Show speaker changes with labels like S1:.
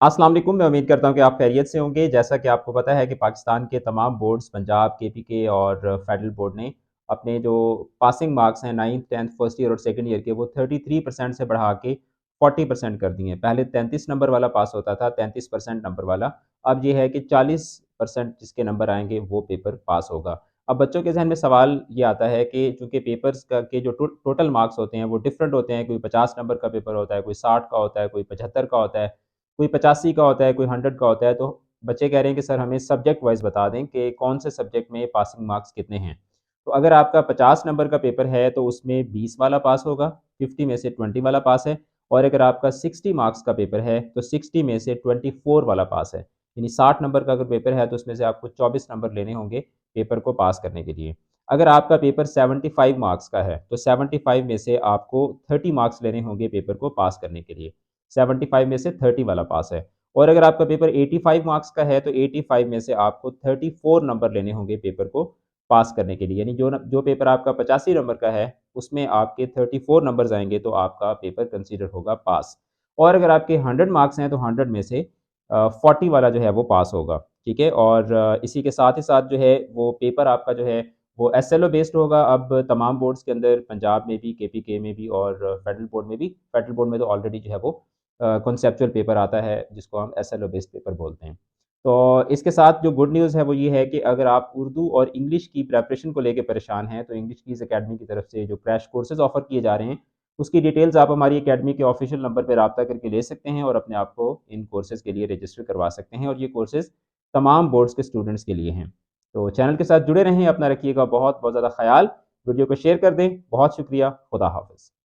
S1: अस्सलाम वालेकुम। मैं उम्मीद करता हूँ कि आप खैरियत से होंगे। जैसा कि आपको पता है कि पाकिस्तान के तमाम बोर्ड्स पंजाब, केपीके और फेडरल बोर्ड ने अपने जो पासिंग मार्क्स हैं 9th, 10th फर्स्ट ईयर और सेकंड ईयर के वो 33% से बढ़ा के 40% कर दिए हैं। पहले 33 नंबर वाला पास होता था, 33% नंबर वाला। अब ये है कि 40% जिसके नंबर आएँगे वो पेपर पास होगा। अब बच्चों के ज़हन में सवाल ये आता है कि चूँकि पेपर्स का के जो टोटल मार्क्स होते हैं वो डिफरेंट होते हैं। कोई 50 नंबर का पेपर होता है, कोई 60 का होता है, कोई 75 का होता है। कोई 85 का होता है, कोई 100 का होता है, तो बच्चे कह रहे हैं कि सर हमें सब्जेक्ट वाइज़ बता दें कि कौन से सब्जेक्ट में पासिंग मार्क्स कितने हैं। तो अगर आपका 50 नंबर का पेपर है तो उसमें 20 वाला पास होगा, 50 में से 20 वाला पास है और अगर आपका 60 मार्क्स का पेपर है तो 60 में से 24 वाला पास है। यानी 60 नंबर का अगर पेपर है तो उसमें से आपको 24 नंबर लेने होंगे पेपर को पास करने के लिए। अगर आपका पेपर 75 मार्क्स का है तो 75 में से आपको 30 मार्क्स लेने होंगे पेपर को पास करने के लिए। 75 में से 30 वाला पास है और अगर आपका पेपर 85 मार्क्स का है तो 85 में से आपको 34 नंबर लेने होंगे पेपर को पास करने के लिए। यानी जो पेपर आपका 85 नंबर का है उसमें आपके 34 नंबर्स आएँगे तो आपका पेपर कंसीडर होगा पास। और अगर आपके 100 मार्क्स हैं तो 100 में से 40 वाला जो है वो पास होगा, ठीक है? और इसी के साथ ही साथ जो है वो पेपर आपका जो है वो एसएलओ बेस्ड होगा। अब तमाम बोर्ड्स के अंदर पंजाब में भी, केपीके में भी और फेडरल बोर्ड में भी, फेडरल बोर्ड में तो ऑलरेडी जो है वो कॉन्सेप्चुअल पेपर आता है जिसको हम एसएलओ बेस्ड पेपर बोलते हैं। तो इसके साथ जो गुड न्यूज़ है वो ये है कि अगर आप उर्दू और इंग्लिश की प्रिपरेशन को लेके परेशान हैं तो इंग्लिश कीज़ अकेडमी की तरफ से जो क्रैश कोर्सेज़ ऑफ़र किए जा रहे हैं, उसकी डिटेल्स आप हमारी अकेडमी के ऑफ़िशियल नंबर पे राब्ता करके ले सकते हैं और अपने आप को इन कोर्सेज़ के लिए रजिस्टर करवा सकते हैं और ये कोर्सेज़ तमाम बोर्ड्स के स्टूडेंट्स के लिए हैं। तो चैनल के साथ जुड़े रहें, अपना रखिएगा बहुत बहुत ज़्यादा ख़्याल। वीडियो को शेयर कर दें। बहुत शुक्रिया। खुदा हाफ़िज़।